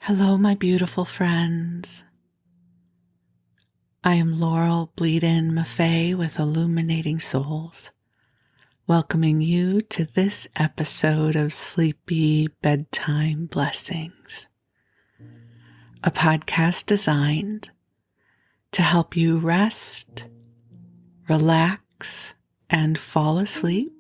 Hello, my beautiful friends. I am Laurel Bleadon-Maffei with Illuminating Souls, welcoming you to this episode of Sleepy Bedtime Blessings, a podcast designed to help you rest, relax, and fall asleep,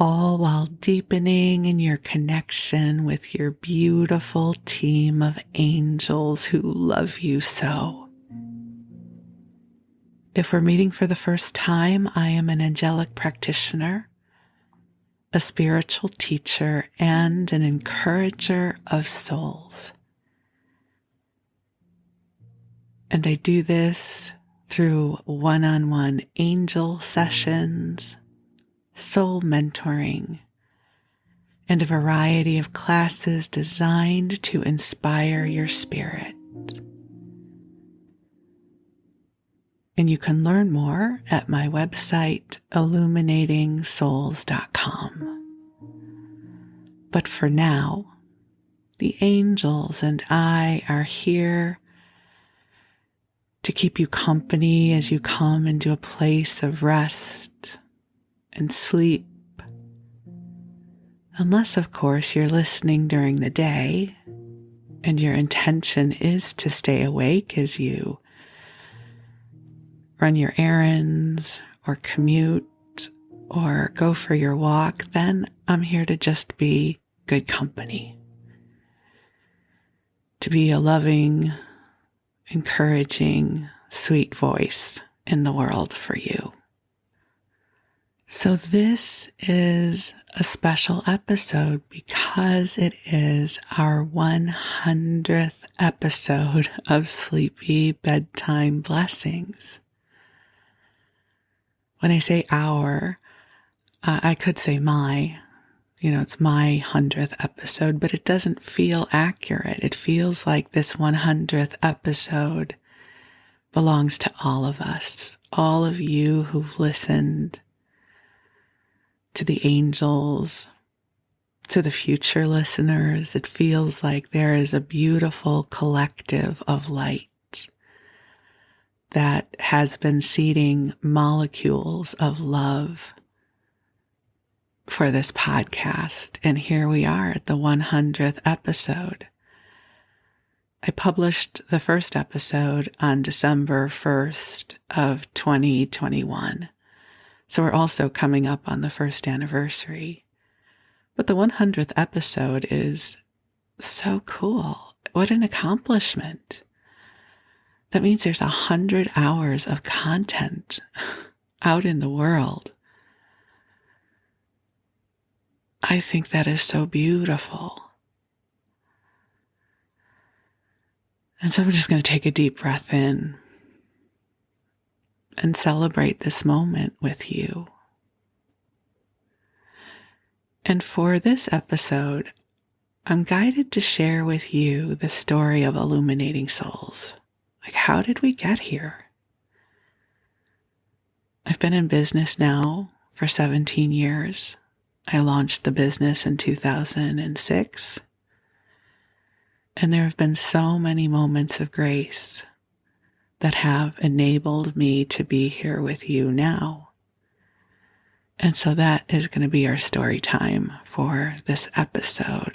all while deepening in your connection with your beautiful team of angels who love you so. If we're meeting for the first time, I am an angelic practitioner, a spiritual teacher, and an encourager of souls. And I do this through one-on-one angel sessions, soul mentoring, and a variety of classes designed to inspire your spirit. And you can learn more at my website, illuminating-souls.com. But for now, the angels and I are here to keep you company as you come into a place of rest and sleep. Unless, of course, you're listening during the day and your intention is to stay awake as you run your errands or commute or go for your walk, then I'm here to just be good company. To be a loving, encouraging, sweet voice in the world for you. So this is a special episode because it is our 100th episode of Sleepy Bedtime Blessings. When I say our, I could say my, it's my 100th episode, but it doesn't feel accurate. It feels like this 100th episode belongs to all of us, all of you who've listened, to the angels, to the future listeners. It feels like there is a beautiful collective of light that has been seeding molecules of love for this podcast. And here we are at the 100th episode. I published the first episode on December 1st of 2021. So we're also coming up on the first anniversary. But the 100th episode is so cool. What an accomplishment. That means there's 100 hours of content out in the world. I think that is so beautiful. And so I'm just going to take a deep breath in and celebrate this moment with you. And for this episode, I'm guided to share with you the story of Illuminating Souls. Like, how did we get here? I've been in business now for 17 years. I launched the business in 2006. And there have been so many moments of grace that have enabled me to be here with you now. And so that is going to be our story time for this episode.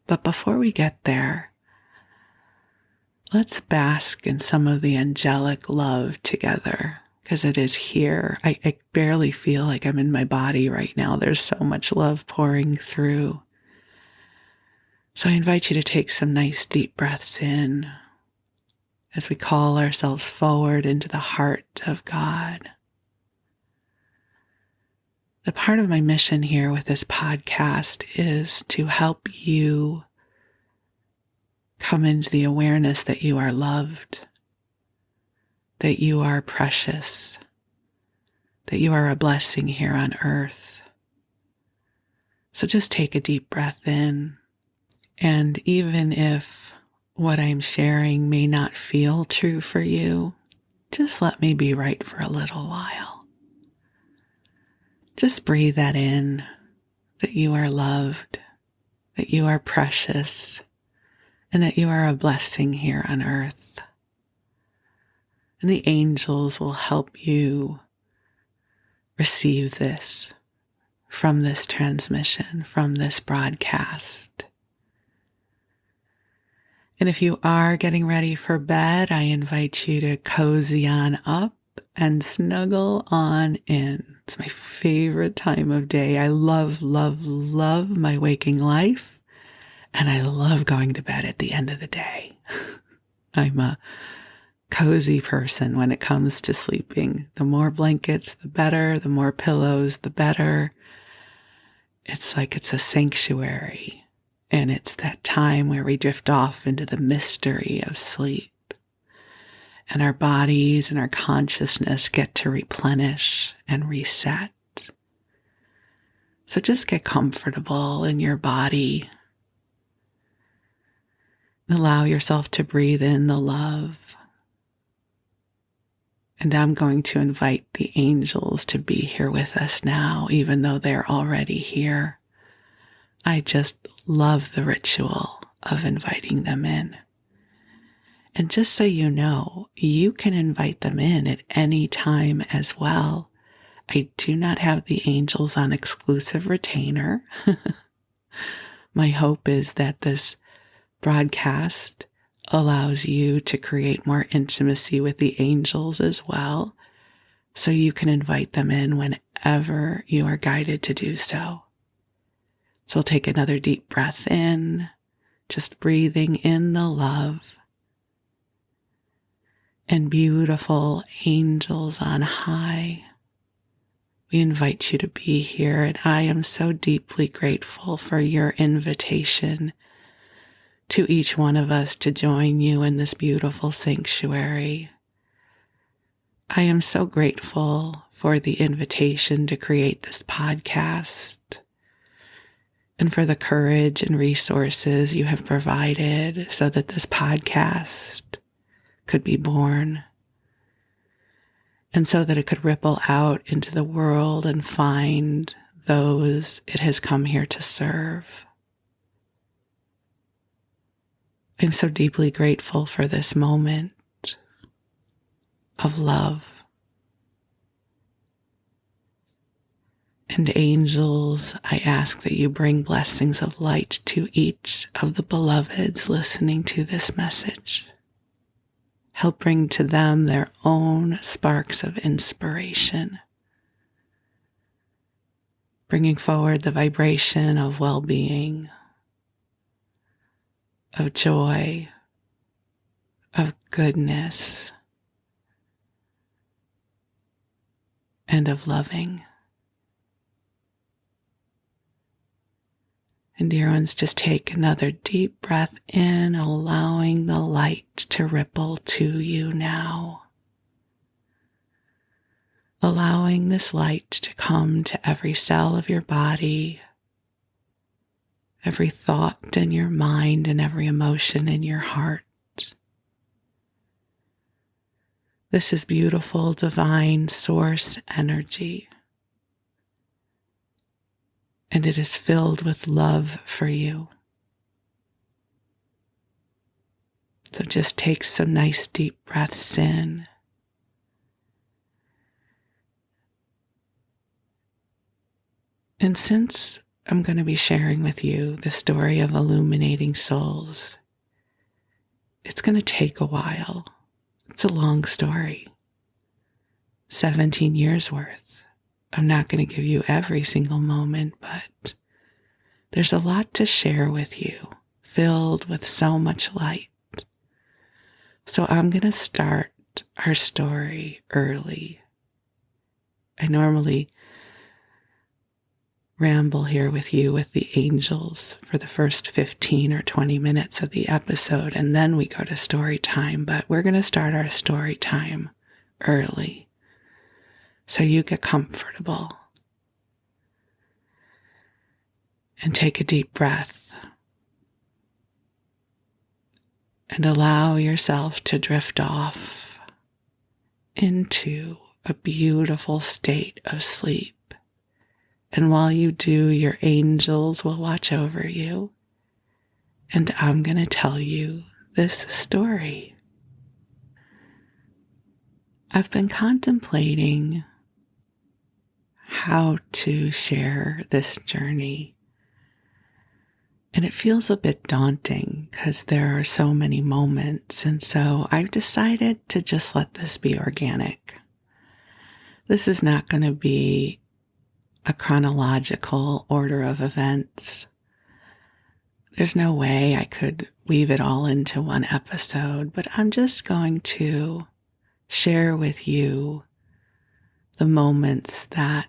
But before we get there, let's bask in some of the angelic love together, because it is here. I barely feel like I'm in my body right now. There's so much love pouring through. So I invite you to take some nice deep breaths in as we call ourselves forward into the heart of God. The part of my mission here with this podcast is to help you come into the awareness that you are loved, that you are precious, that you are a blessing here on earth. So just take a deep breath in, and even if what I'm sharing may not feel true for you, just let me be right for a little while. Just breathe that in, that you are loved, that you are precious, and that you are a blessing here on earth. And the angels will help you receive this from this transmission, from this broadcast. And if you are getting ready for bed, I invite you to cozy on up and snuggle on in. It's my favorite time of day. I love, love, love my waking life, and I love going to bed at the end of the day. I'm a cozy person when it comes to sleeping. The more blankets, the better. The more pillows, the better. It's like it's a sanctuary, and it's that time where we drift off into the mystery of sleep. And our bodies and our consciousness get to replenish and reset. So just get comfortable in your body. And allow yourself to breathe in the love. And I'm going to invite the angels to be here with us now, even though they're already here. I just love the ritual of inviting them in. And just so you know, you can invite them in at any time as well. I do not have the angels on exclusive retainer. My hope is that this broadcast allows you to create more intimacy with the angels as well, so you can invite them in whenever you are guided to do so. So we'll take another deep breath in, just breathing in the love. And beautiful angels on high, we invite you to be here, and I am so deeply grateful for your invitation to each one of us to join you in this beautiful sanctuary. I am so grateful for the invitation to create this podcast and for the courage and resources you have provided so that this podcast could be born, and so that it could ripple out into the world and find those it has come here to serve. I'm so deeply grateful for this moment of love. And angels, I ask that you bring blessings of light to each of the beloveds listening to this message. Help bring to them their own sparks of inspiration, bringing forward the vibration of well-being, of joy, of goodness, and of loving. And dear ones, just take another deep breath in, allowing the light to ripple to you now. Allowing this light to come to every cell of your body, every thought in your mind, and every emotion in your heart. This is beautiful, divine source energy. And it is filled with love for you. So just take some nice deep breaths in. And since I'm going to be sharing with you the story of Illuminating Souls, it's going to take a while. It's a long story. 17 years worth. I'm not going to give you every single moment, but there's a lot to share with you, filled with so much light. So I'm going to start our story early. I normally ramble here with you with the angels for the first 15 or 20 minutes of the episode, and then we go to story time, but we're going to start our story time early. So you get comfortable and take a deep breath and allow yourself to drift off into a beautiful state of sleep. And while you do, your angels will watch over you and I'm going to tell you this story. I've been contemplating how to share this journey, and it feels a bit daunting because there are so many moments, and so I've decided to just let this be organic. This is not going to be a chronological order of events. There's no way I could weave it all into one episode, but I'm just going to share with you the moments that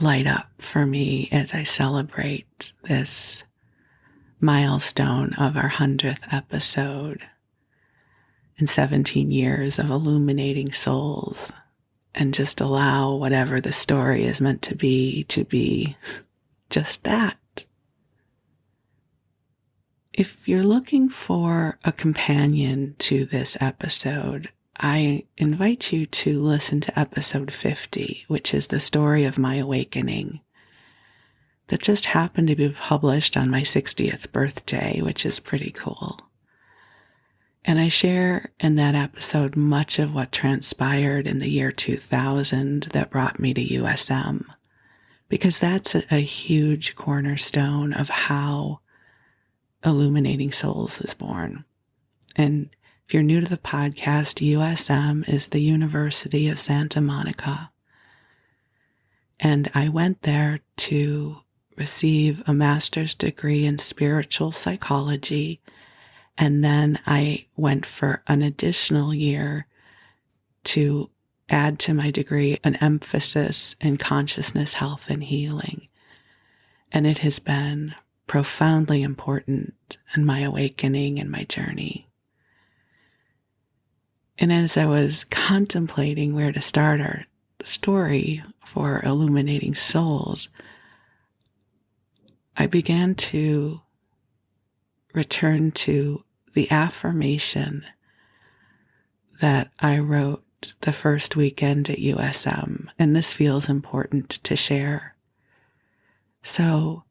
light up for me as I celebrate this milestone of our 100th episode and 17 years of Illuminating Souls, and just allow whatever the story is meant to be just that. If you're looking for a companion to this episode, I invite you to listen to episode 50, which is the story of my awakening that just happened to be published on my 60th birthday, which is pretty cool. And I share in that episode much of what transpired in the year 2000 that brought me to USM, because that's a huge cornerstone of how Illuminating Souls is born. And if you're new to the podcast, USM is the University of Santa Monica. And I went there to receive a master's degree in spiritual psychology. And then I went for an additional year to add to my degree an emphasis in consciousness, health, and healing. And it has been profoundly important in my awakening and my journey. And as I was contemplating where to start our story for Illuminating Souls, I began to return to the affirmation that I wrote the first weekend at USM, and this feels important to share. So,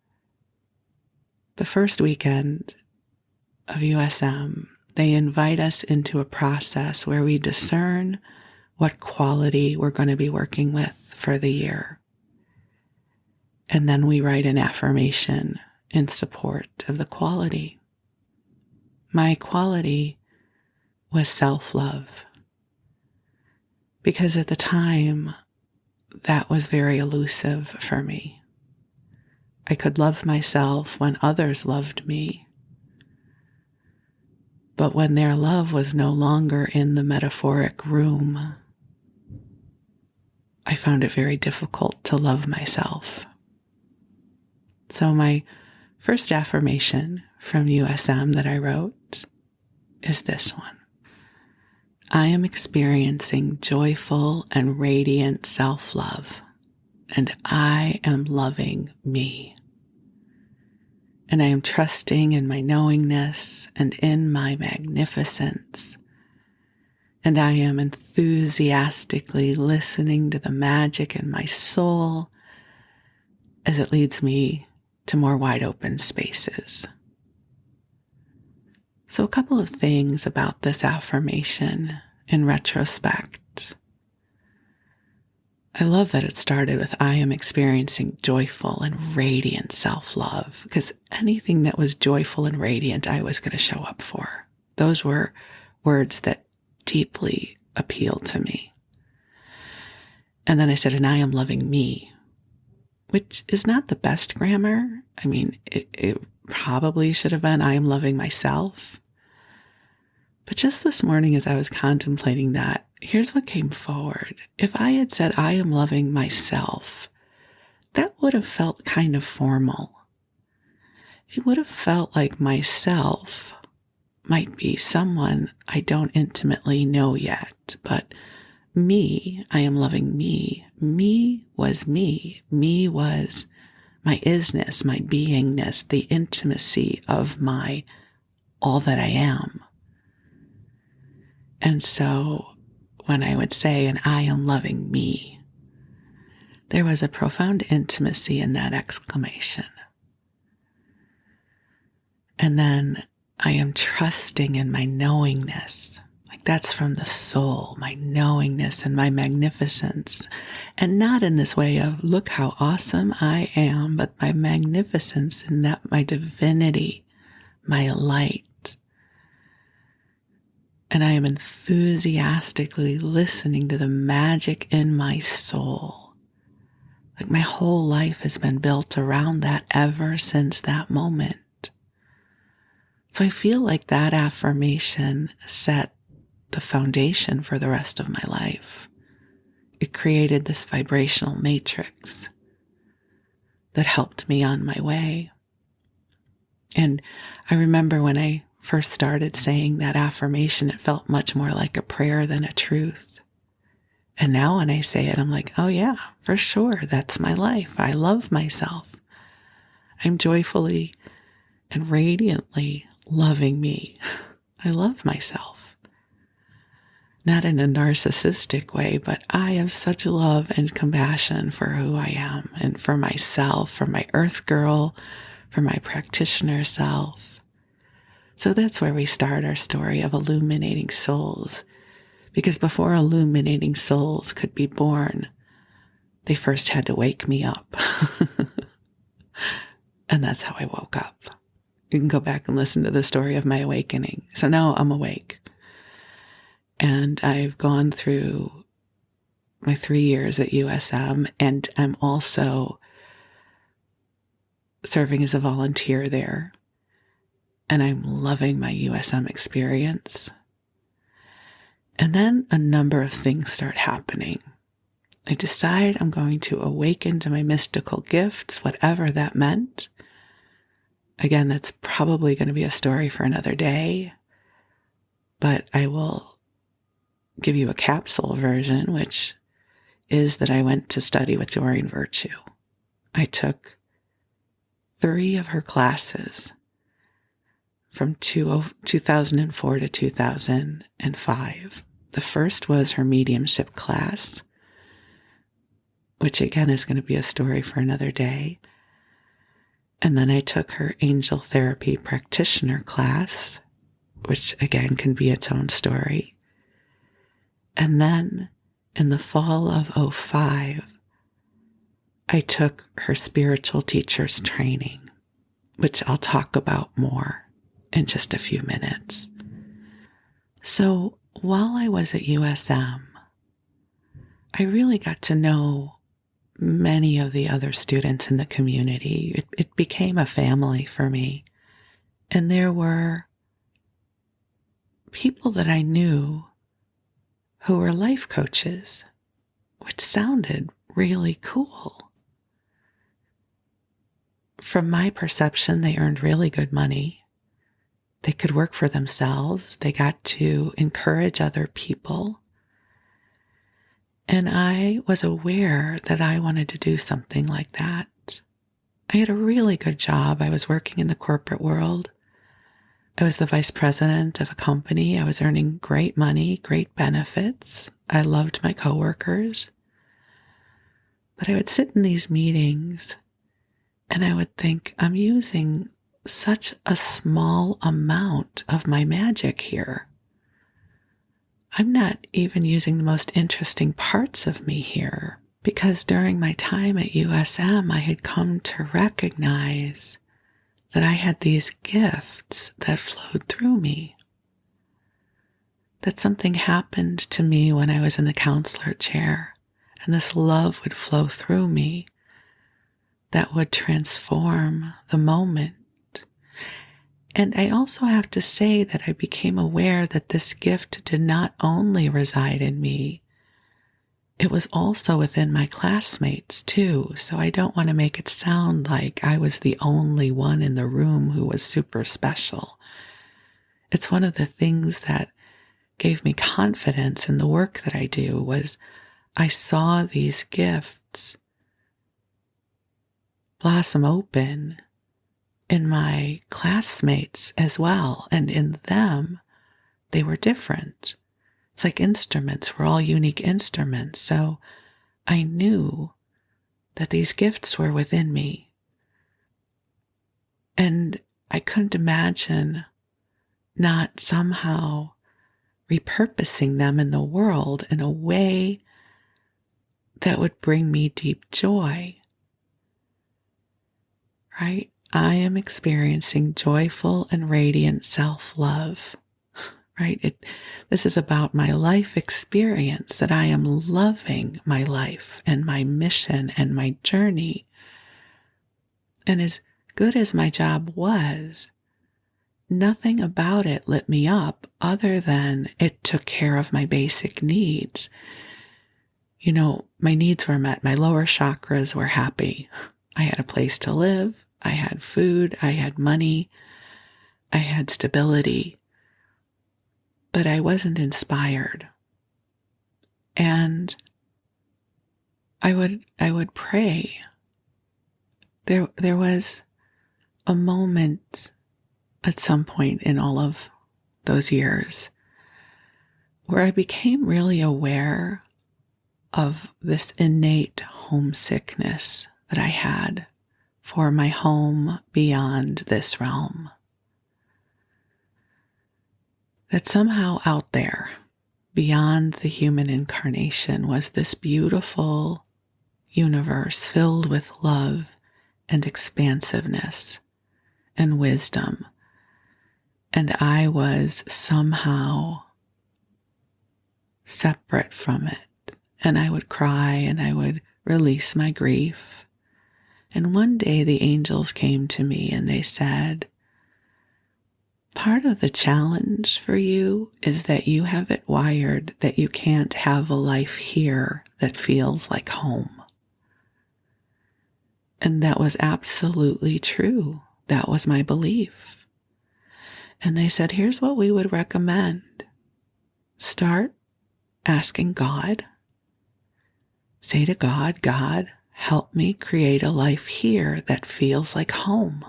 the first weekend of USM, they invite us into a process where we discern what quality we're going to be working with for the year. And then we write an affirmation in support of the quality. My quality was self-love, because at the time, that was very elusive for me. I could love myself when others loved me. But when their love was no longer in the metaphoric room, I found it very difficult to love myself. So my first affirmation from USM that I wrote is this one. I am experiencing joyful and radiant self-love, and I am loving me. And I am trusting in my knowingness and in my magnificence. And I am enthusiastically listening to the magic in my soul as it leads me to more wide open spaces. So a couple of things about this affirmation in retrospect. I love that it started with, I am experiencing joyful and radiant self-love, because anything that was joyful and radiant, I was going to show up for. Those were words that deeply appealed to me. And then I said, and I am loving me, which is not the best grammar. I mean, it probably should have been, I am loving myself. But just this morning, as I was contemplating that, here's what came forward. If I had said, I am loving myself, that would have felt kind of formal. It would have felt like myself might be someone I don't intimately know yet, but me, I am loving me. Me was me. Me was my isness, my beingness, the intimacy of my all that I am. And so when I would say, and I am loving me, there was a profound intimacy in that exclamation. And then I am trusting in my knowingness. Like that's from the soul, my knowingness and my magnificence. And not in this way of, look how awesome I am, but my magnificence in that my divinity, my light. And I am enthusiastically listening to the magic in my soul. Like my whole life has been built around that ever since that moment. So I feel like that affirmation set the foundation for the rest of my life. It created this vibrational matrix that helped me on my way. And I remember when I first started saying that affirmation, it felt much more like a prayer than a truth. And now when I say it, I'm like, oh yeah, for sure, that's my life. I love myself. I'm joyfully and radiantly loving me. I love myself. Not in a narcissistic way, but I have such love and compassion for who I am and for myself, for my earth girl, for my practitioner self. So that's where we start our story of illuminating souls. Because before illuminating souls could be born, they first had to wake me up. And that's how I woke up. You can go back and listen to the story of my awakening. So now I'm awake. And I've gone through my 3 years at USM, and I'm also serving as a volunteer there. And I'm loving my USM experience. And then a number of things start happening. I decide I'm going to awaken to my mystical gifts, whatever that meant. Again, that's probably going to be a story for another day, but I will give you a capsule version, which is that I went to study with Doreen Virtue. I took 3 of her classes from 2004 to 2005. The first was her mediumship class, which again is going to be a story for another day. And then I took her angel therapy practitioner class, which again can be its own story. And then in the fall of '05, I took her spiritual teacher's training, which I'll talk about more in just a few minutes. So while I was at USM, I really got to know many of the other students in the community. It became a family for me. And there were people that I knew who were life coaches, which sounded really cool. From my perception, they earned really good money. They could work for themselves. They got to encourage other people. And I was aware that I wanted to do something like that. I had a really good job. I was working in the corporate world. I was the vice president of a company. I was earning great money, great benefits. I loved my coworkers. But I would sit in these meetings and I would think, I'm using such a small amount of my magic here. I'm not even using the most interesting parts of me here, because during my time at USM, I had come to recognize that I had these gifts that flowed through me. That something happened to me when I was in the counselor chair, and this love would flow through me that would transform the moment. And I also have to say that I became aware that this gift did not only reside in me, it was also within my classmates too. So I don't want to make it sound like I was the only one in the room who was super special. It's one of the things that gave me confidence in the work that I do was I saw these gifts blossom open in my classmates as well, and in them, they were different. It's like instruments, we're all unique instruments, so I knew that these gifts were within me. And I couldn't imagine not somehow repurposing them in the world in a way that would bring me deep joy, right? I am experiencing joyful and radiant self-love, right? This is about my life experience, that I am loving my life and my mission and my journey. And as good as my job was, nothing about it lit me up other than it took care of my basic needs. You know, my needs were met. My lower chakras were happy. I had a place to live. I had food. I had money. I had stability. But I wasn't inspired. And I would pray. There was a moment at some point in all of those years where I became really aware of this innate homesickness that I had for my home beyond this realm. That somehow out there, beyond the human incarnation, was this beautiful universe filled with love and expansiveness and wisdom. And I was somehow separate from it. And I would cry and I would release my grief. And one day the angels came to me and they said, part of the challenge for you is that you have it wired that you can't have a life here that feels like home. And that was absolutely true. That was my belief. And they said, here's what we would recommend. Start asking God. Say to God, God, help me create a life here that feels like home.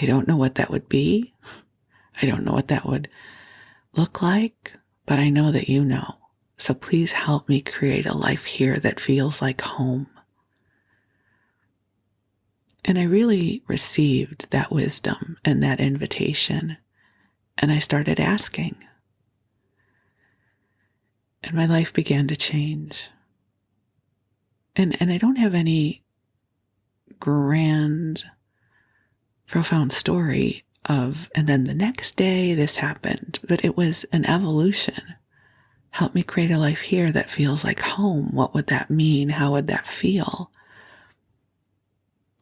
I don't know what that would be. I don't know what that would look like, but I know that you know. So please help me create a life here that feels like home. And I really received that wisdom and that invitation. And I started asking. And my life began to change. And I don't have any grand, profound story of, and then the next day this happened, but it was an evolution. Help me create a life here that feels like home. What would that mean? How would that feel?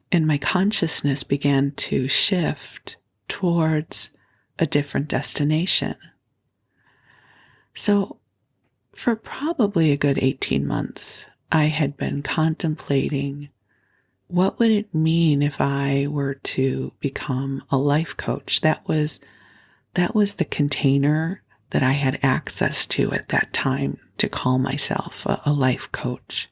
And my consciousness began to shift towards a different destination. So for probably a good 18 months, I had been contemplating what would it mean if I were to become a life coach. That was the container that I had access to at that time to call myself a life coach.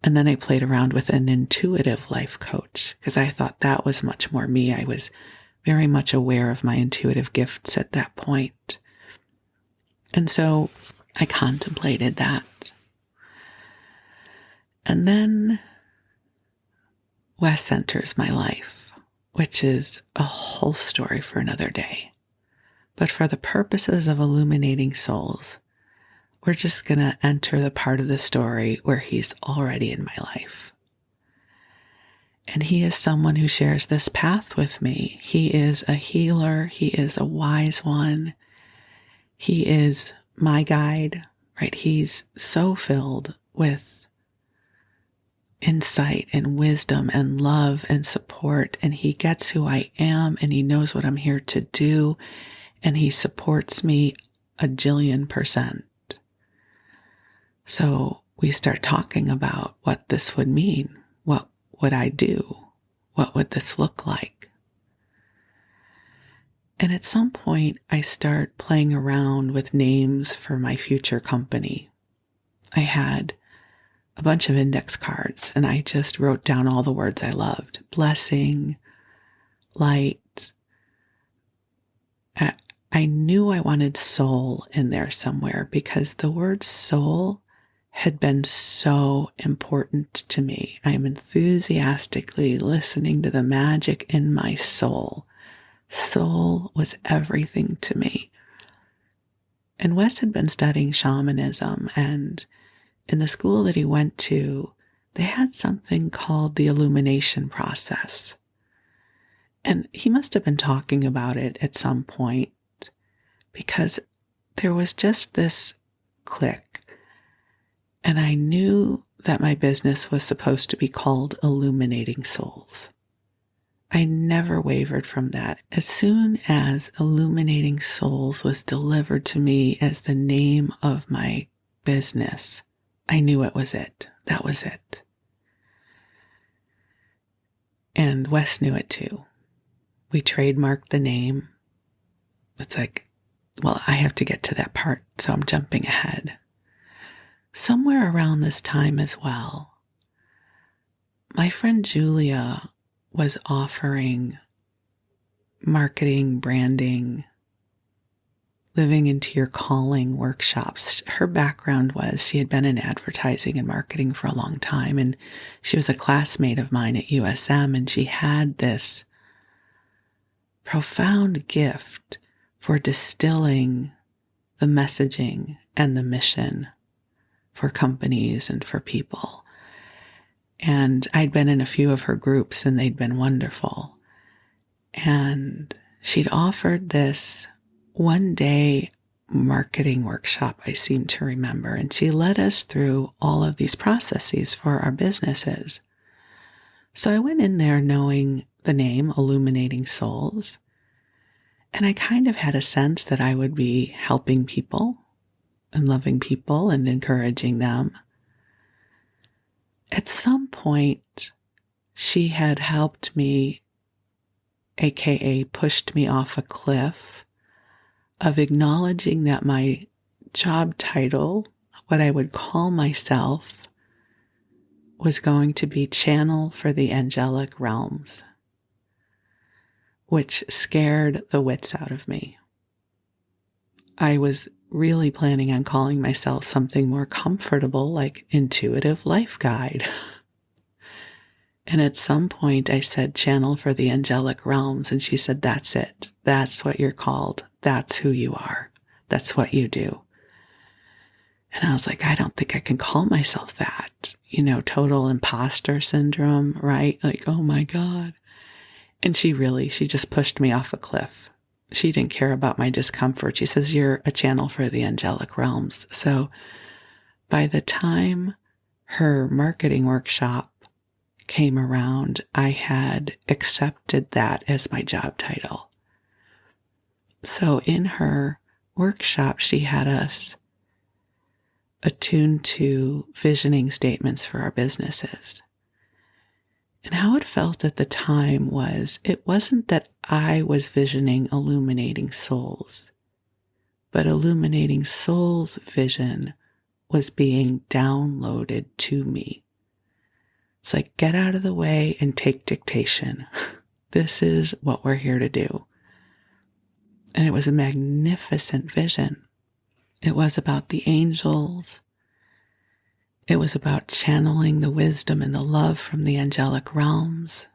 And then I played around with an intuitive life coach because I thought that was much more me. I was very much aware of my intuitive gifts at that point. And so I contemplated that. And then Wes enters my life, which is a whole story for another day. But for the purposes of Illuminating Souls, we're just going to enter the part of the story where he's already in my life. And he is someone who shares this path with me. He is a healer. He is a wise one. He is my guide, right? He's so filled with insight and wisdom and love and support. And he gets who I am and he knows what I'm here to do. And he supports me 1,000,000,000%. So we start talking about what this would mean. What would I do? What would this look like? And at some point, I start playing around with names for my future company. I had a bunch of index cards and I just wrote down all the words I loved. Blessing, light. I knew I wanted soul in there somewhere because the word soul had been so important to me. I am enthusiastically listening to the magic in my soul. Soul was everything to me. And Wes had been studying shamanism, and in the school that he went to, they had something called the illumination process. And he must have been talking about it at some point, because there was just this click. And I knew that my business was supposed to be called Illuminating Souls. I never wavered from that. As soon as Illuminating Souls was delivered to me as the name of my business, I knew it was it. That was it. And Wes knew it too. We trademarked the name. It's like, well, I have to get to that part, so I'm jumping ahead. Somewhere around this time as well, my friend Julia was offering marketing, branding, living into your calling workshops. Her background was she had been in advertising and marketing for a long time, and she was a classmate of mine at USM, and she had this profound gift for distilling the messaging and the mission for companies and for people. And I'd been in a few of her groups and they'd been wonderful. And she'd offered this one day marketing workshop, I seem to remember. And she led us through all of these processes for our businesses. So I went in there knowing the name Illuminating Souls. And I kind of had a sense that I would be helping people and loving people and encouraging them. At some point, she had helped me, aka pushed me off a cliff, of acknowledging that my job title, what I would call myself, was going to be Channel for the Angelic Realms, which scared the wits out of me. I was really planning on calling myself something more comfortable, like Intuitive Life Guide. And at some point I said Channel for the Angelic Realms, and she said, that's it. That's what you're called. That's who you are. That's what you do. And I was like, I don't think I can call myself that. Total imposter syndrome, right? Like, oh my God. And she just pushed me off a cliff. She didn't care about my discomfort. She says, you're a channel for the angelic realms. So by the time her marketing workshop came around, I had accepted that as my job title. So in her workshop, she had us attuned to visioning statements for our businesses. And how it felt at the time was, it wasn't that I was visioning Illuminating Souls, but Illuminating Souls' vision was being downloaded to me. It's like, get out of the way and take dictation. This is what we're here to do. And it was a magnificent vision. It was about the angels. It was about channeling the wisdom and the love from the angelic realms.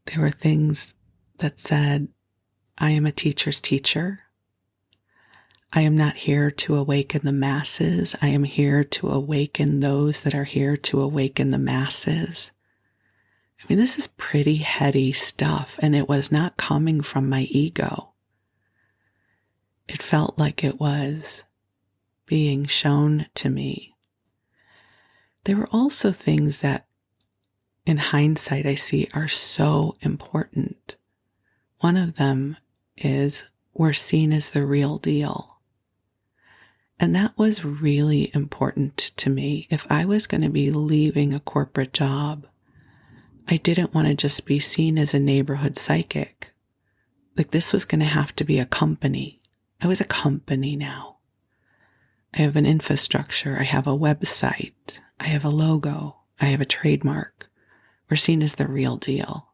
There were things that said, I am a teacher's teacher. I am not here to awaken the masses. I am here to awaken those that are here to awaken the masses. I mean, this is pretty heady stuff, and it was not coming from my ego. It felt like it was being shown to me. There were also things that, in hindsight, I see are so important. One of them is we're seen as the real deal. And that was really important to me. If I was going to be leaving a corporate job, I didn't want to just be seen as a neighborhood psychic. Like, this was going to have to be a company. I was a company now. I have an infrastructure. I have a website. I have a logo. I have a trademark. We're seen as the real deal.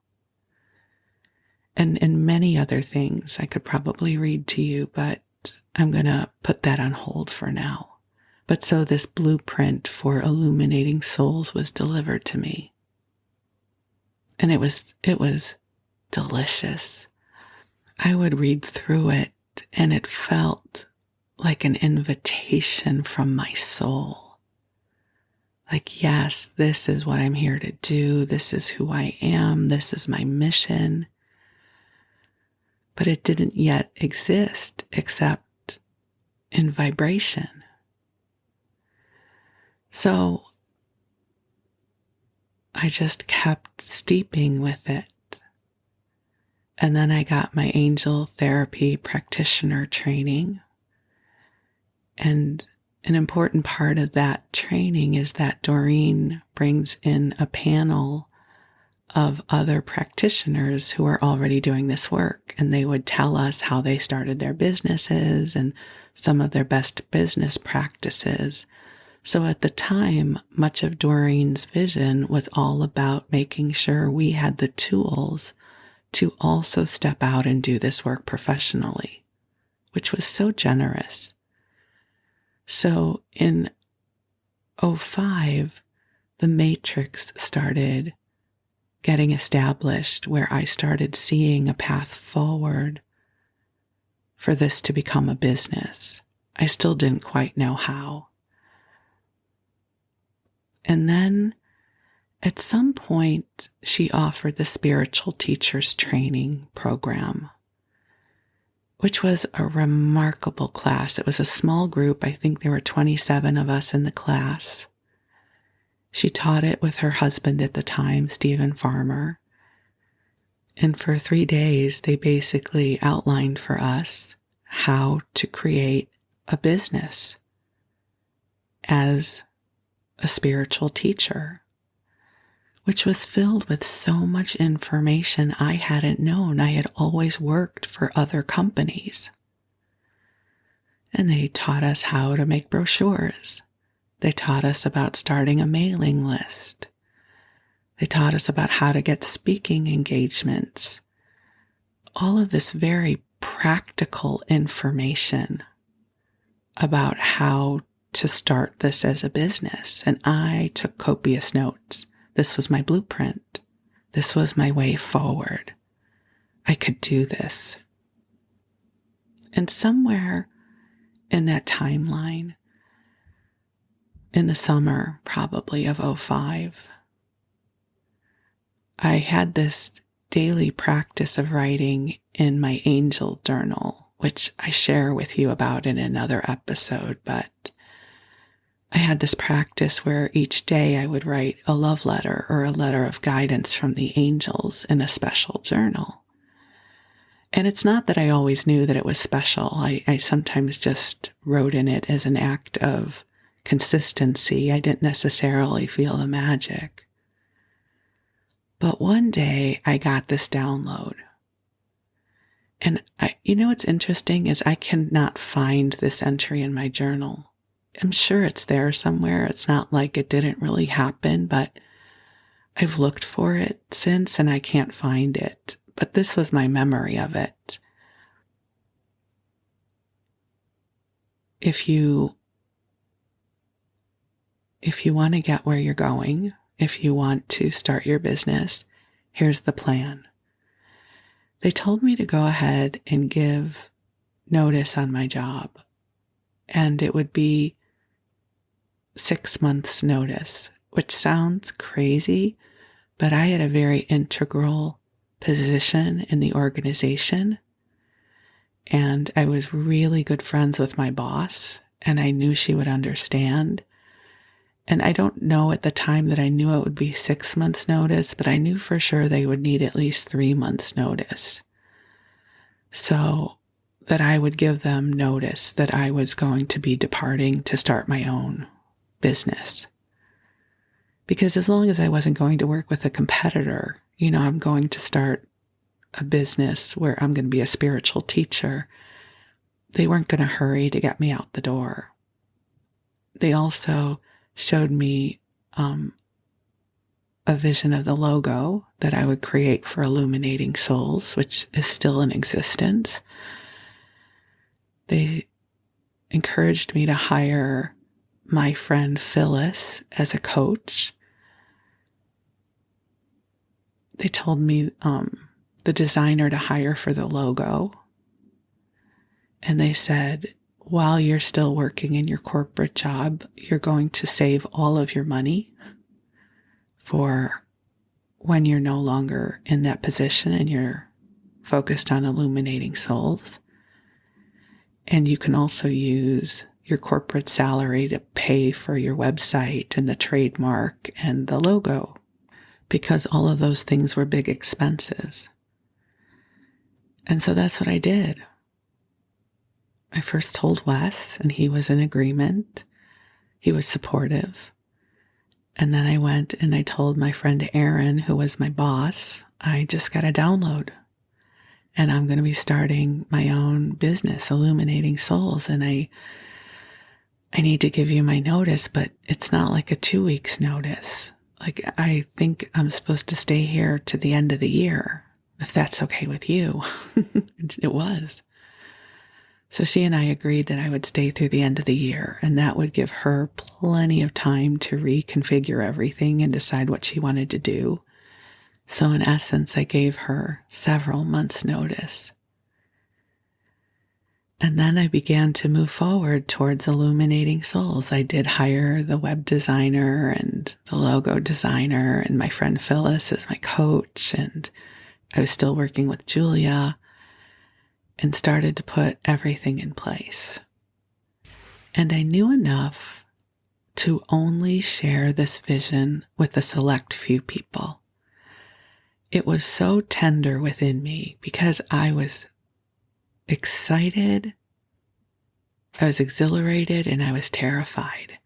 And many other things I could probably read to you, but I'm going to put that on hold for now. But so this blueprint for illuminating souls was delivered to me. And it was delicious. I would read through it and it felt like an invitation from my soul. Like, yes, this is what I'm here to do. This is who I am. This is my mission. But it didn't yet exist except in vibration. So I just kept steeping with it. And then I got my angel therapy practitioner training. And an important part of that training is that Doreen brings in a panel of other practitioners who are already doing this work. And they would tell us how they started their businesses and some of their best business practices. So at the time, much of Doreen's vision was all about making sure we had the tools to also step out and do this work professionally, which was so generous. So in 2005, the matrix started getting established where I started seeing a path forward for this to become a business. I still didn't quite know how. And then at some point, she offered the spiritual teachers training program, which was a remarkable class. It was a small group. I think there were 27 of us in the class. She taught it with her husband at the time, Stephen Farmer. And for 3 days, they basically outlined for us how to create a business as a spiritual teacher, which was filled with so much information I hadn't known. I had always worked for other companies. And they taught us how to make brochures. They taught us about starting a mailing list. They taught us about how to get speaking engagements. All of this very practical information about how to start this as a business. And I took copious notes. This was my blueprint. This was my way forward. I could do this. And somewhere in that timeline, in the summer probably of 2005, I had this daily practice of writing in my angel journal, which I share with you about in another episode, but I had this practice where each day I would write a love letter or a letter of guidance from the angels in a special journal. And it's not that I always knew that it was special. I sometimes just wrote in it as an act of consistency. I didn't necessarily feel the magic. But one day I got this download. And what's interesting is I cannot find this entry in my journal. I'm sure it's there somewhere. It's not like it didn't really happen, but I've looked for it since and I can't find it. But this was my memory of it. If you want to get where you're going, if you want to start your business, here's the plan. They told me to go ahead and give notice on my job, and it would be 6 months notice, which sounds crazy, but I had a very integral position in the organization, and I was really good friends with my boss, and I knew she would understand. And I don't know at the time that I knew it would be 6 months notice, but I knew for sure they would need at least 3 months notice. So that I would give them notice that I was going to be departing to start my own business. Because as long as I wasn't going to work with a competitor, I'm going to start a business where I'm going to be a spiritual teacher, they weren't going to hurry to get me out the door. They also showed me a vision of the logo that I would create for Illuminating Souls, which is still in existence. They encouraged me to hire my friend Phyllis as a coach. They told me the designer to hire for the logo. And they said, while you're still working in your corporate job, you're going to save all of your money for when you're no longer in that position and you're focused on illuminating souls. And you can also use your corporate salary to pay for your website and the trademark and the logo, because all of those things were big expenses. And so that's what I did. I first told Wes, and he was in agreement. He was supportive. And then I went and I told my friend Erin, who was my boss, I just got a download. And I'm going to be starting my own business, Illuminating Souls. And I need to give you my notice, but it's not like a 2 weeks notice. Like, I think I'm supposed to stay here to the end of the year, if that's okay with you. It was. So she and I agreed that I would stay through the end of the year, and that would give her plenty of time to reconfigure everything and decide what she wanted to do. So in essence, I gave her several months' notice. And then I began to move forward towards Illuminating Souls. I did hire the web designer and the logo designer and my friend Phyllis as my coach. And I was still working with Julia and started to put everything in place. And I knew enough to only share this vision with a select few people. It was so tender within me because I was excited, I was exhilarated, and I was terrified.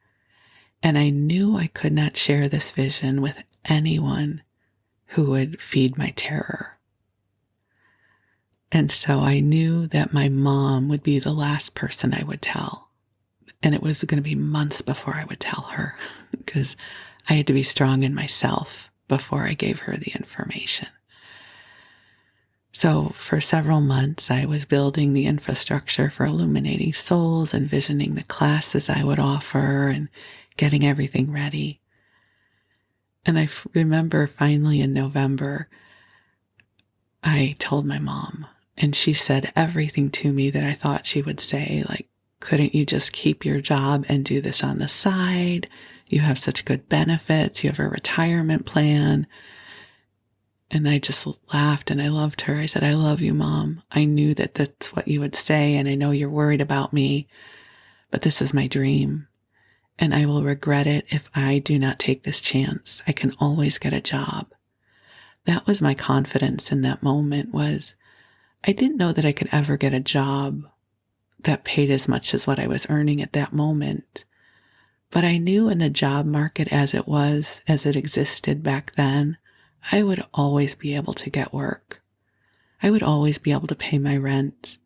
And I knew I could not share this vision with anyone who would feed my terror. And so I knew that my mom would be the last person I would tell. And it was going to be months before I would tell her because I had to be strong in myself before I gave her the information. So for several months, I was building the infrastructure for Illuminating Souls, envisioning the classes I would offer and getting everything ready. And I remember finally in November, I told my mom, and she said everything to me that I thought she would say, like, couldn't you just keep your job and do this on the side? You have such good benefits. You have a retirement plan. And I just laughed and I loved her. I said, I love you, Mom. I knew that that's what you would say. And I know you're worried about me, but this is my dream. And I will regret it if I do not take this chance. I can always get a job. That was my confidence in that moment. Was I didn't know that I could ever get a job that paid as much as what I was earning at that moment. But I knew in the job market as it existed back then, I would always be able to get work. I would always be able to pay my rent.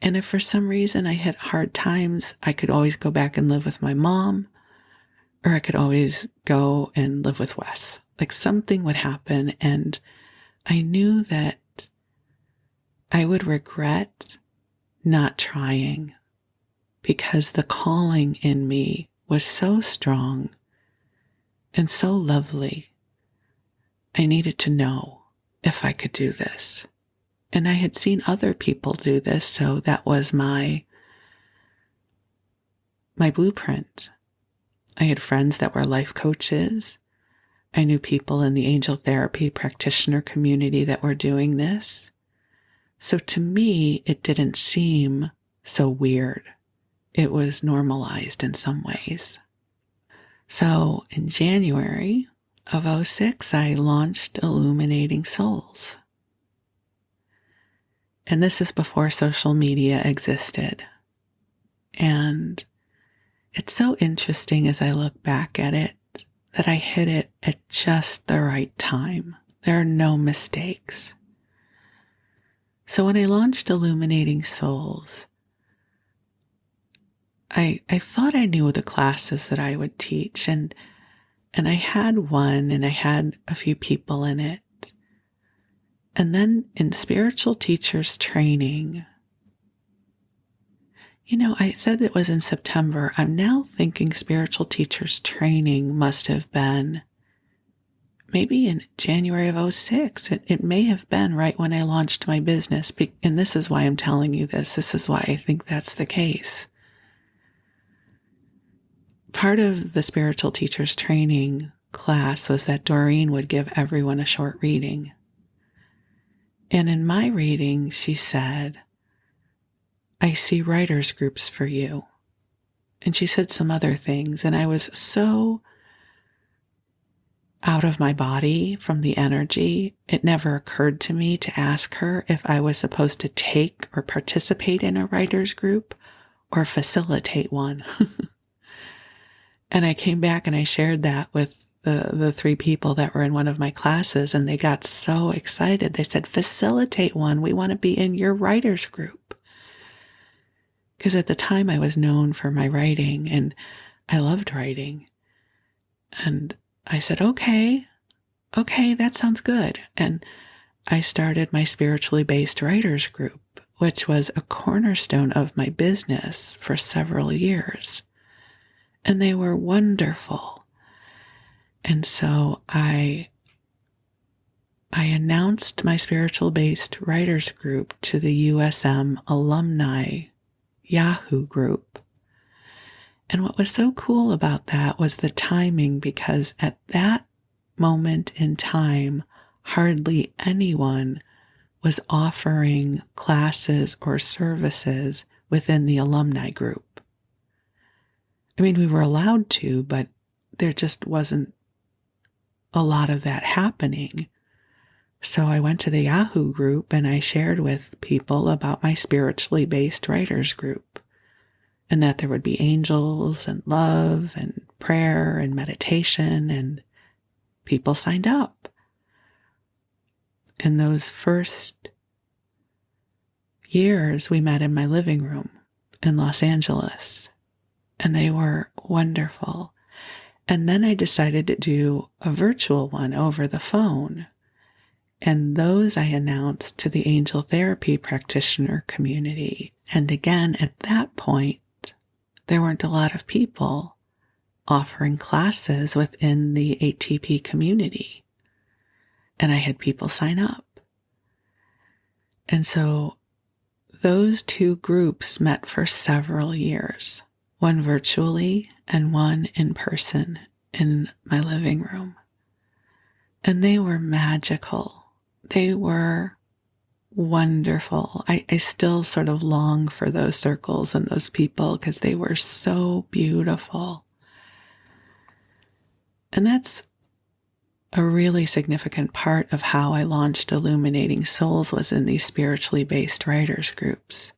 And if for some reason I had hard times, I could always go back and live with my mom, or I could always go and live with Wes. Like something would happen, and I knew that I would regret not trying because the calling in me was so strong and so lovely. I needed to know if I could do this. And I had seen other people do this, so that was my blueprint. I had friends that were life coaches. I knew people in the angel therapy practitioner community that were doing this. So to me, it didn't seem so weird. It was normalized in some ways. So in January of 2006, I launched Illuminating Souls. And this is before social media existed. And it's so interesting as I look back at it that I hit it at just the right time. There are no mistakes. So when I launched Illuminating Souls, I thought I knew the classes that I would teach, and I had one, and I had a few people in it. And then in spiritual teachers training, I said it was in September. I'm now thinking spiritual teachers training must have been maybe in January of '06. It may have been right when I launched my business. And this is why I'm telling you this. This is why I think that's the case. Part of the spiritual teachers training class was that Doreen would give everyone a short reading. And in my reading, she said, I see writers' groups for you. And she said some other things. And I was so out of my body from the energy, it never occurred to me to ask her if I was supposed to take or participate in a writer's group or facilitate one. And I came back and I shared that with the three people that were in one of my classes, and they got so excited. They said, facilitate one. We want to be in your writer's group. Because at the time I was known for my writing and I loved writing. And I said, okay, that sounds good. And I started my spiritually based writers group, which was a cornerstone of my business for several years. And they were wonderful. And so I announced my spiritual based writers group to the USM alumni Yahoo group. And what was so cool about that was the timing, because at that moment in time, hardly anyone was offering classes or services within the alumni group. I mean, we were allowed to, but there just wasn't a lot of that happening. So I went to the Yahoo group and I shared with people about my spiritually based writers group, and that there would be angels and love and prayer and meditation, and people signed up. In those first years, we met in my living room in Los Angeles, and they were wonderful. And then I decided to do a virtual one over the phone. And those I announced to the angel therapy practitioner community. And again, at that point, there weren't a lot of people offering classes within the ATP community. And I had people sign up. And so those two groups met for several years, one virtually and one in person in my living room. And they were magical. They were wonderful. I still sort of long for those circles and those people because they were so beautiful. And that's a really significant part of how I launched Illuminating Souls, was in these spiritually based writers groups.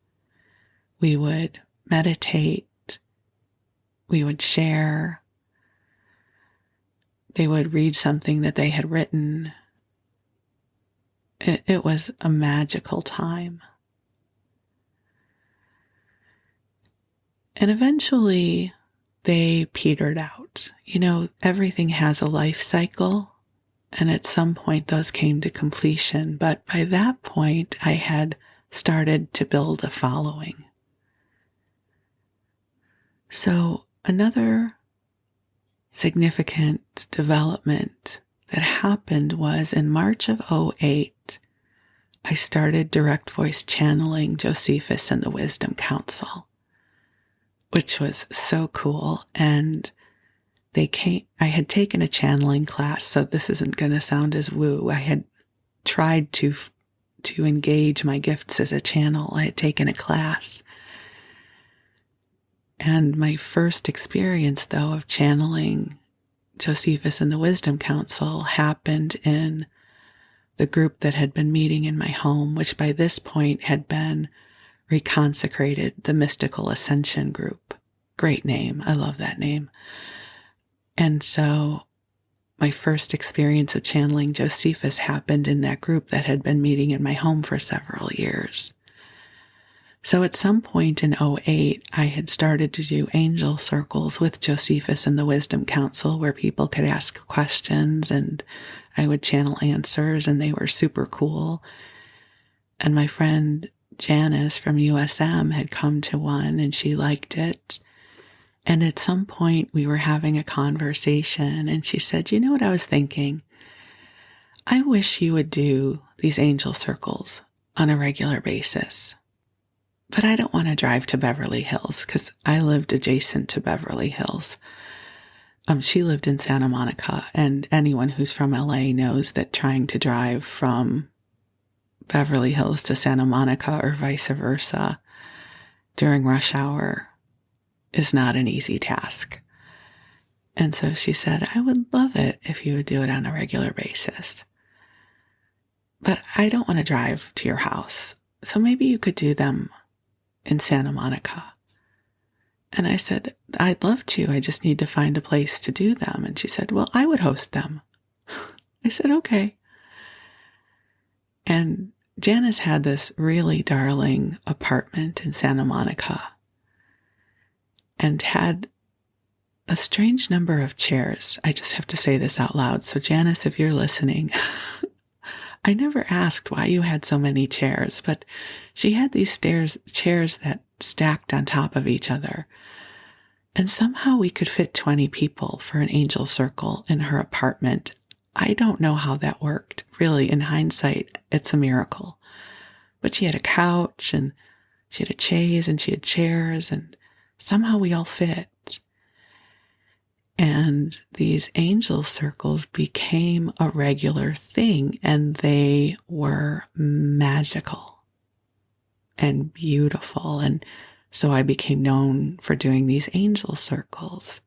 We would meditate. We would share. They would read something that they had written. It was a magical time. And eventually they petered out. Everything has a life cycle, and at some point those came to completion. But by that point, I had started to build a following. So another significant development that happened was in March of '08, I started direct voice channeling Josephus and the Wisdom Council, which was so cool. And I had taken a channeling class, so this isn't going to sound as woo. I had tried to engage my gifts as a channel. I had taken a class. And my first experience, though, of channeling Josephus and the Wisdom Council happened in the group that had been meeting in my home, which by this point had been reconsecrated, the Mystical Ascension Group. Great name. I love that name. And so my first experience of channeling Josephus happened in that group that had been meeting in my home for several years. So at some point in '08, I had started to do angel circles with Josephus and the Wisdom Council, where people could ask questions and I would channel answers, and they were super cool. And my friend Janice from USM had come to one and she liked it. And at some point we were having a conversation and she said, "You know what I was thinking? I wish you would do these angel circles on a regular basis. But I don't want to drive to Beverly Hills," because I lived adjacent to Beverly Hills. She lived in Santa Monica, and anyone who's from LA knows that trying to drive from Beverly Hills to Santa Monica or vice versa during rush hour is not an easy task. And so she said, "I would love it if you would do it on a regular basis. But I don't want to drive to your house. So maybe you could do them in Santa Monica." And I said, "I'd love to. I just need to find a place to do them." And she said, "Well, I would host them." I said, "Okay." And Janice had this really darling apartment in Santa Monica and had a strange number of chairs. I just have to say this out loud. So Janice, if you're listening, I never asked why you had so many chairs, but she had these chairs that stacked on top of each other. And somehow we could fit 20 people for an angel circle in her apartment. I don't know how that worked. Really, in hindsight, it's a miracle. But she had a couch and she had a chaise and she had chairs and somehow we all fit. And these angel circles became a regular thing and they were magical and beautiful. And so I became known for doing these angel circles.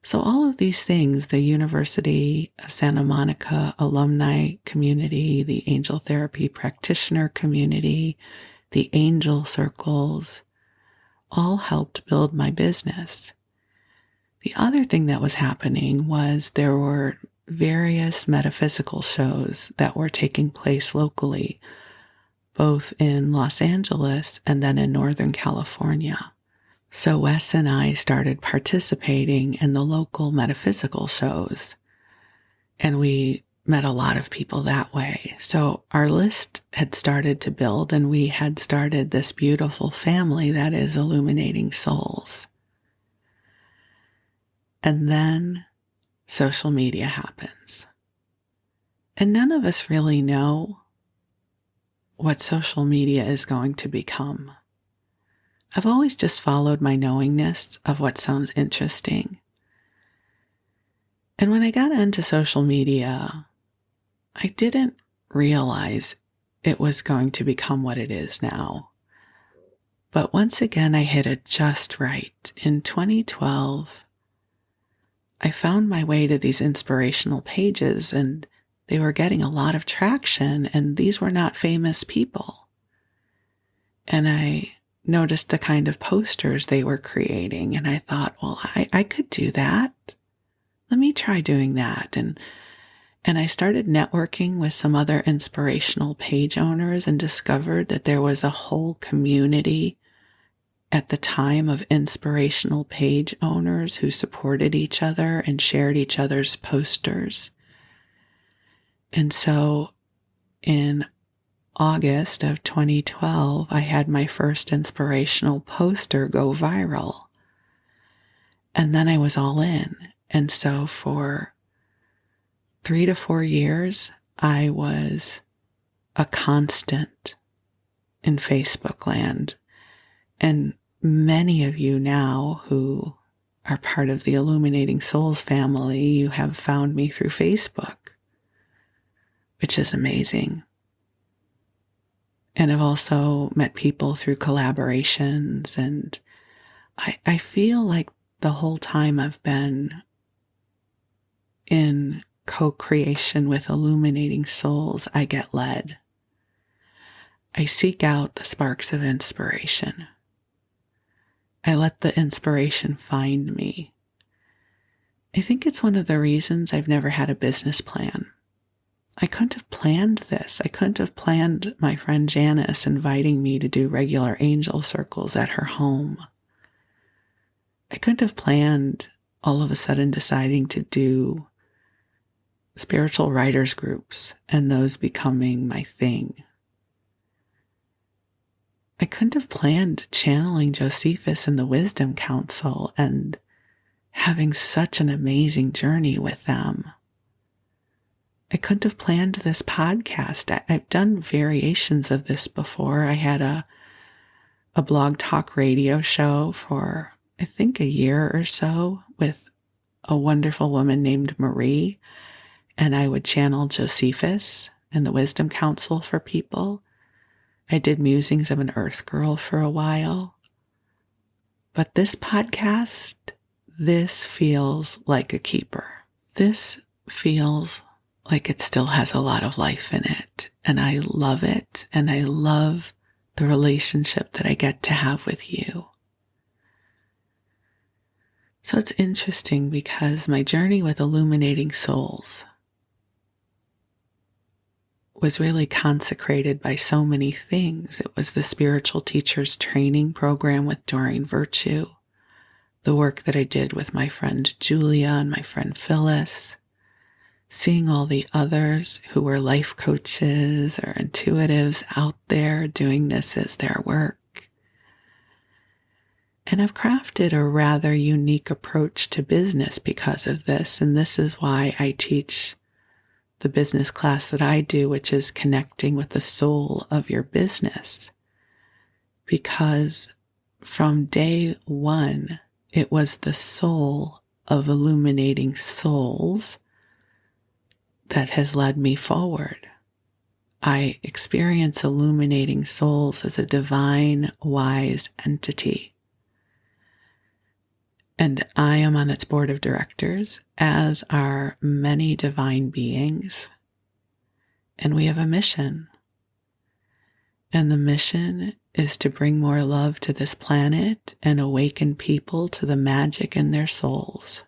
So all of these things, the University of Santa Monica alumni community, the angel therapy practitioner community, the angel circles, all helped build my business. The other thing that was happening was there were various metaphysical shows that were taking place locally, both in Los Angeles and then in Northern California. So Wes and I started participating in the local metaphysical shows, and we met a lot of people that way. So our list had started to build, and we had started this beautiful family that is Illuminating Souls. And then social media happens. And none of us really know what social media is going to become. I've always just followed my knowingness of what sounds interesting. And when I got into social media, I didn't realize it was going to become what it is now. But once again, I hit it just right. In 2012, I found my way to these inspirational pages and they were getting a lot of traction, and these were not famous people. And I noticed the kind of posters they were creating, and I thought, well, I could do that. Let me try doing that. And I started networking with some other inspirational page owners and discovered that there was a whole community at the time of inspirational page owners who supported each other and shared each other's posters. And so in August of 2012, I had my first inspirational poster go viral. And then I was all in. And so for 3 to 4 years, I was a constant in Facebook land. And many of you now who are part of the Illuminating Souls family, you have found me through Facebook, which is amazing. And I've also met people through collaborations, and I feel like the whole time I've been in co-creation with Illuminating Souls, I get led. I seek out the sparks of inspiration. I let the inspiration find me. I think it's one of the reasons I've never had a business plan. I couldn't have planned this. I couldn't have planned my friend Janice inviting me to do regular angel circles at her home. I couldn't have planned all of a sudden deciding to do spiritual writers groups and those becoming my thing. I couldn't have planned channeling Josephus in the Wisdom Council and having such an amazing journey with them. I couldn't have planned this podcast. I've done variations of this before. I had a blog talk radio show for, I think, a year or so with a wonderful woman named Marie, and I would channel Josephus and the Wisdom Council for people. I did Musings of an Earth Girl for a while. But this podcast, this feels like a keeper. This feels like it still has a lot of life in it. And I love it. And I love the relationship that I get to have with you. So it's interesting because my journey with Illuminating Souls was really consecrated by so many things. It was the spiritual teacher's training program with Doreen Virtue, the work that I did with my friend Julia and my friend Phyllis, seeing all the others who were life coaches or intuitives out there doing this as their work. And I've crafted a rather unique approach to business because of this, and this is why I teach the business class that I do, which is connecting with the soul of your business. Because from day one, it was the soul of Illuminating Souls that has led me forward. I experience Illuminating Souls as a divine, wise entity. And I am on its board of directors, as are many divine beings. And we have a mission. And the mission is to bring more love to this planet and awaken people to the magic in their souls.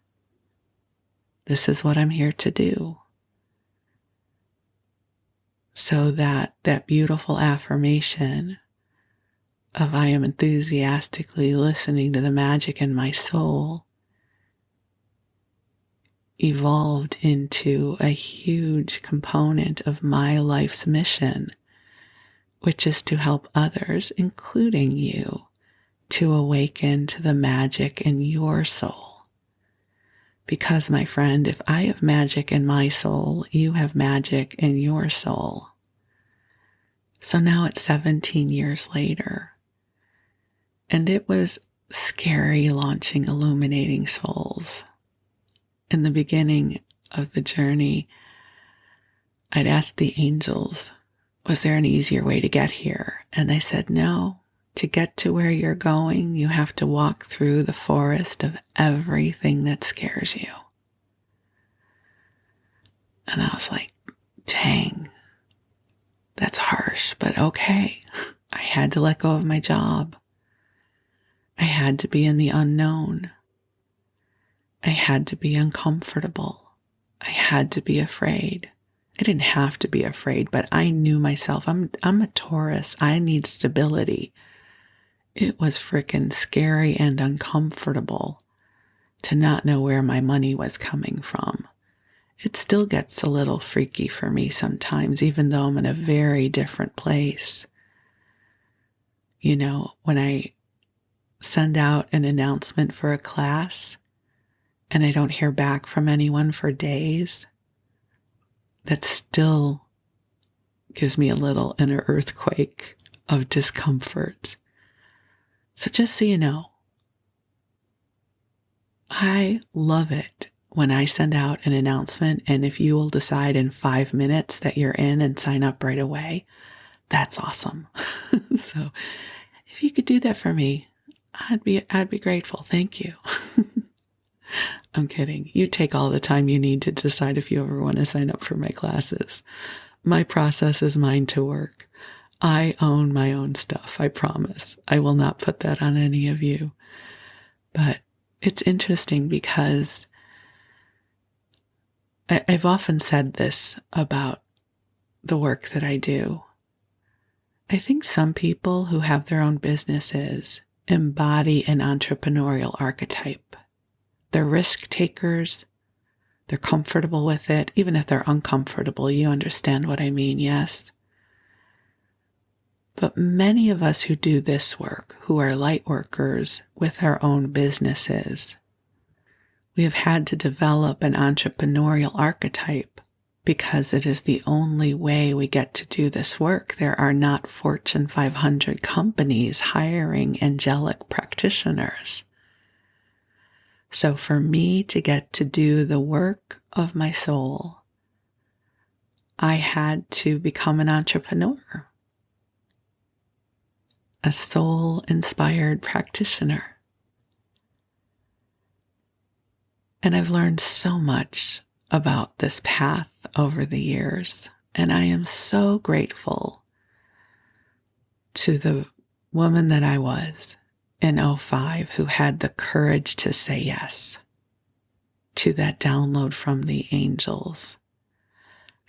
This is what I'm here to do. So that beautiful affirmation of I am enthusiastically listening to the magic in my soul evolved into a huge component of my life's mission, which is to help others, including you, to awaken to the magic in your soul. Because, my friend, if I have magic in my soul, you have magic in your soul. So now it's 17 years later. And it was scary launching Illuminating Souls. In the beginning of the journey, I'd asked the angels, was there an easier way to get here? And they said, no, to get to where you're going, you have to walk through the forest of everything that scares you. And I was like, dang, that's harsh, but okay. I had to let go of my job. I had to be in the unknown. I had to be uncomfortable. I had to be afraid. I didn't have to be afraid, but I knew myself. I'm a Taurus. I need stability. It was frickin' scary and uncomfortable to not know where my money was coming from. It still gets a little freaky for me sometimes, even though I'm in a very different place. You know, when I send out an announcement for a class and I don't hear back from anyone for days, that still gives me a little inner earthquake of discomfort. So just so you know, I love it when I send out an announcement, and if you will decide in 5 minutes that you're in and sign up right away, that's awesome. So if you could do that for me, I'd be grateful. Thank you. I'm kidding. You take all the time you need to decide if you ever want to sign up for my classes. My process is mine to work. I own my own stuff, I promise. I will not put that on any of you. But it's interesting because I've often said this about the work that I do. I think some people who have their own businesses embody an entrepreneurial archetype. They're risk takers. They're comfortable with it. Even if they're uncomfortable, you understand what I mean, yes? But many of us who do this work, who are light workers with our own businesses, we have had to develop an entrepreneurial archetype because it is the only way we get to do this work. There are not Fortune 500 companies hiring angelic practitioners. So for me to get to do the work of my soul, I had to become an entrepreneur, a soul-inspired practitioner. And I've learned so much about this path over the years, and I am so grateful to the woman that I was in '05 who had the courage to say yes to that download from the angels.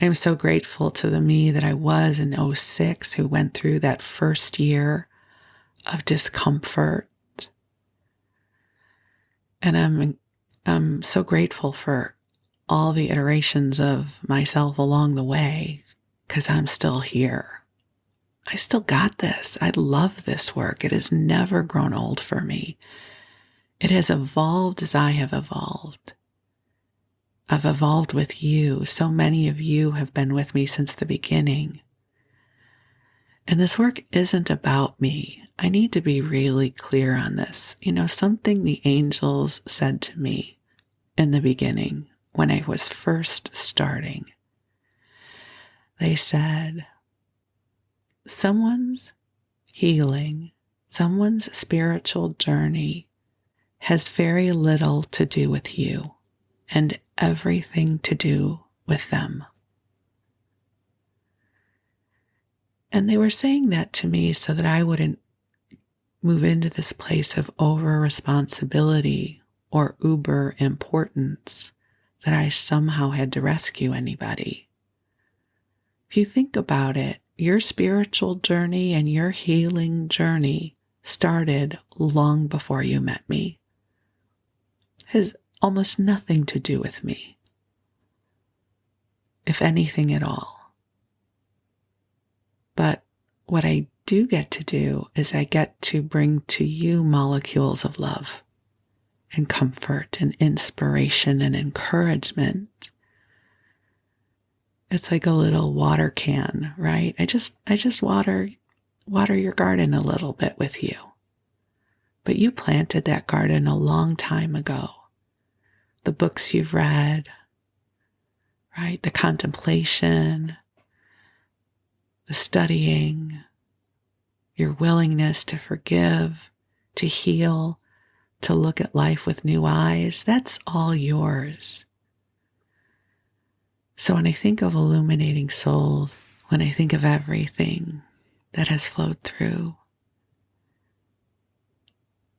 I'm so grateful to the me that I was in '06 who went through that first year of discomfort. And I'm so grateful for all the iterations of myself along the way, because I'm still here. I still got this. I love this work. It has never grown old for me. It has evolved as I have evolved. I've evolved with you. So many of you have been with me since the beginning. And this work isn't about me. I need to be really clear on this. Something the angels said to me in the beginning when I was first starting. They said, someone's healing, someone's spiritual journey has very little to do with you and everything to do with them. And they were saying that to me so that I wouldn't move into this place of over-responsibility or uber-importance, that I somehow had to rescue anybody. If you think about it, your spiritual journey and your healing journey started long before you met me. It has almost nothing to do with me, if anything at all. But what I do get to do is I get to bring to you molecules of love and comfort and inspiration and encouragement. It's like a little water can, right? I just water your garden a little bit with you. But you planted that garden a long time ago. The books you've read, right? The contemplation, the studying, your willingness to forgive, to heal, to look at life with new eyes, that's all yours. So when I think of illuminating souls, when I think of everything that has flowed through,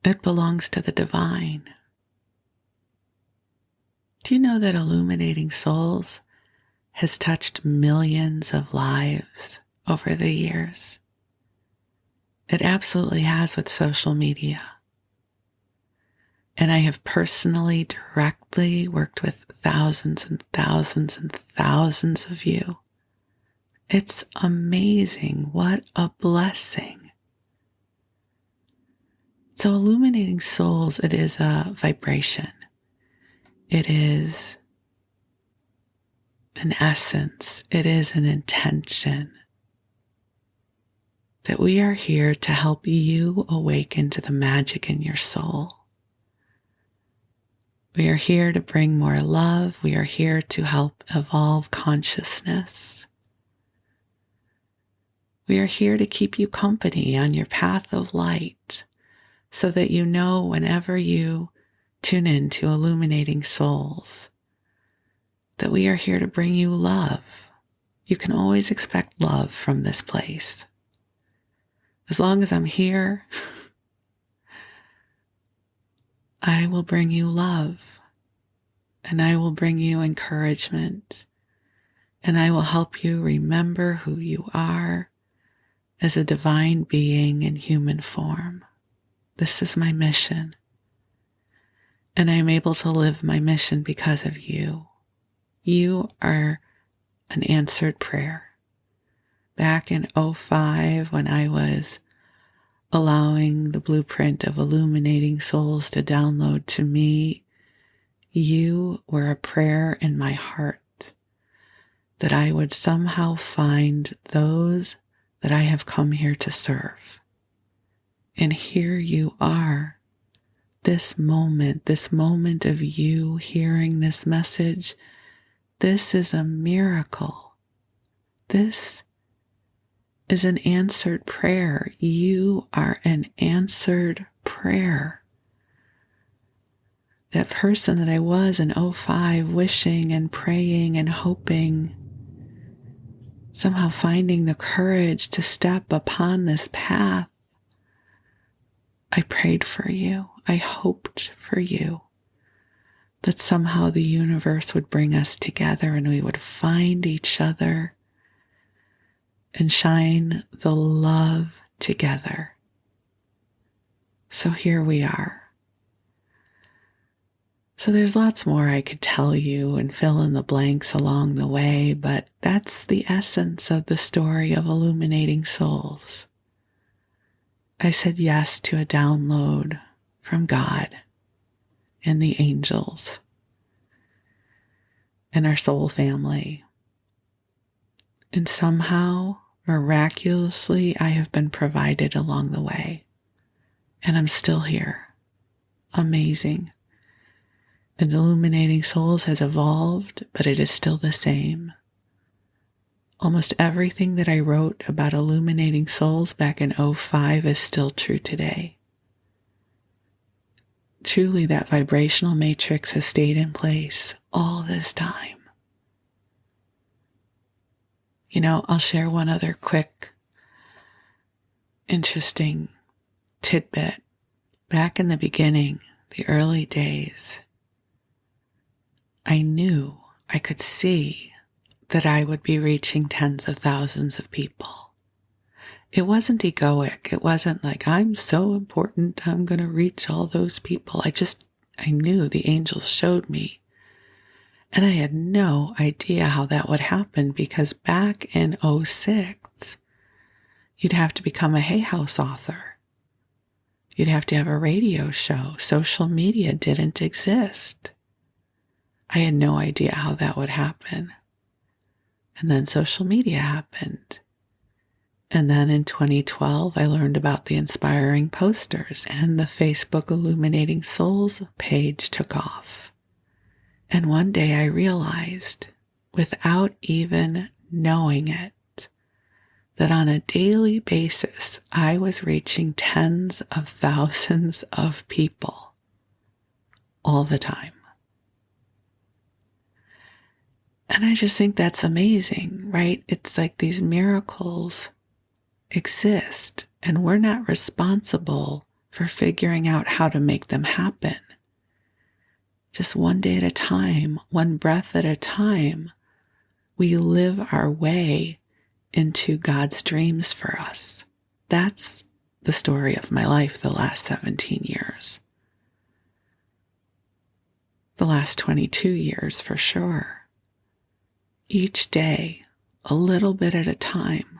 it belongs to the divine. Do you know that Illuminating Souls has touched millions of lives over the years? It absolutely has with social media. And I have personally, directly worked with thousands and thousands and thousands of you. It's amazing. What a blessing. So Illuminating Souls, it is a vibration. It is an essence. It is an intention that we are here to help you awaken to the magic in your soul. We are here to bring more love. We are here to help evolve consciousness. We are here to keep you company on your path of light so that you know whenever you tune in to Illuminating Souls that we are here to bring you love. You can always expect love from this place. As long as I'm here, I will bring you love, and I will bring you encouragement, and I will help you remember who you are as a divine being in human form. This is my mission, and I am able to live my mission because of you. You are an answered prayer back in '05 when I was allowing the blueprint of Illuminating Souls to download to me, you were a prayer in my heart that I would somehow find those that I have come here to serve. And here you are, this moment of you hearing this message, this is a miracle. This is an answered prayer. You are an answered prayer. That person that I was in '05, wishing and praying and hoping, somehow finding the courage to step upon this path. I prayed for you. I hoped for you that somehow the universe would bring us together and we would find each other and shine the love together. So here we are. So there's lots more I could tell you and fill in the blanks along the way, but that's the essence of the story of Illuminating Souls. I said yes to a download from God and the angels and our soul family. And somehow, miraculously, I have been provided along the way. And I'm still here. Amazing. And Illuminating Souls has evolved, but it is still the same. Almost everything that I wrote about Illuminating Souls back in '05 is still true today. Truly, that vibrational matrix has stayed in place all this time. You know, I'll share one other quick, interesting tidbit. Back in the beginning, the early days, I knew, I could see that I would be reaching tens of thousands of people. It wasn't egoic. It wasn't like, I'm so important, I'm going to reach all those people. I knew, the angels showed me. And I had no idea how that would happen because back in '06, you'd have to become a Hay House author. You'd have to have a radio show. Social media didn't exist. I had no idea how that would happen. And then social media happened. And then in 2012, I learned about the inspiring posters and the Facebook Illuminating Souls page took off. And one day I realized, without even knowing it, that on a daily basis, I was reaching tens of thousands of people all the time. And I just think that's amazing, right? It's like these miracles exist, and we're not responsible for figuring out how to make them happen. Just one day at a time, one breath at a time, we live our way into God's dreams for us. That's the story of my life the last 17 years. The last 22 years for sure. Each day, a little bit at a time,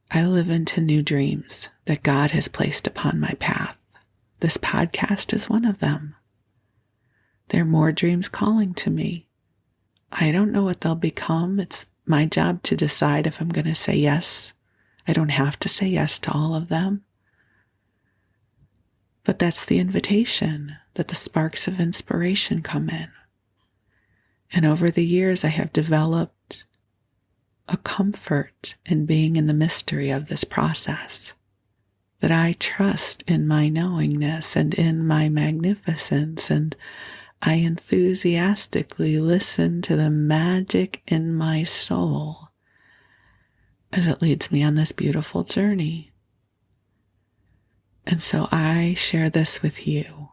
I live into new dreams that God has placed upon my path. This podcast is one of them. There are more dreams calling to me. I don't know what they'll become. It's my job to decide if I'm going to say yes. I don't have to say yes to all of them. But that's the invitation, that the sparks of inspiration come in. And over the years, I have developed a comfort in being in the mystery of this process, that I trust in my knowingness and in my magnificence, and I enthusiastically listen to the magic in my soul as it leads me on this beautiful journey. And so I share this with you.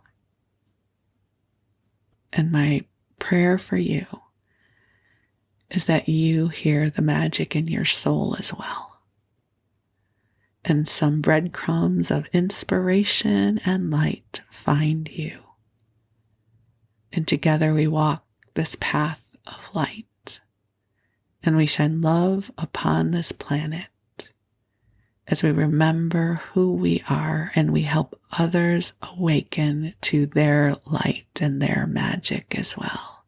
And my prayer for you is that you hear the magic in your soul as well. And some breadcrumbs of inspiration and light find you. And together we walk this path of light and we shine love upon this planet as we remember who we are and we help others awaken to their light and their magic as well.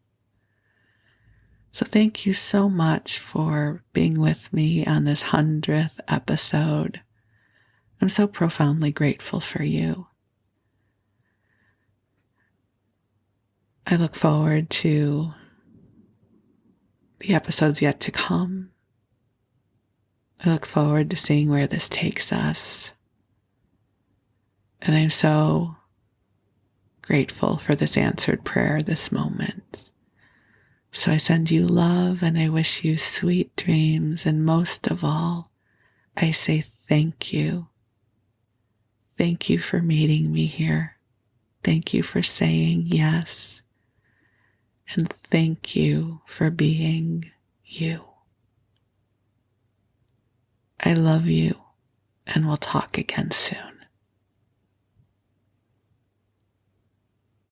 So thank you so much for being with me on this 100th episode. I'm so profoundly grateful for you. I look forward to the episodes yet to come. I look forward to seeing where this takes us. And I'm so grateful for this answered prayer, this moment. So I send you love and I wish you sweet dreams. And most of all, I say thank you. Thank you for meeting me here. Thank you for saying yes. And thank you for being you. I love you, and we'll talk again soon.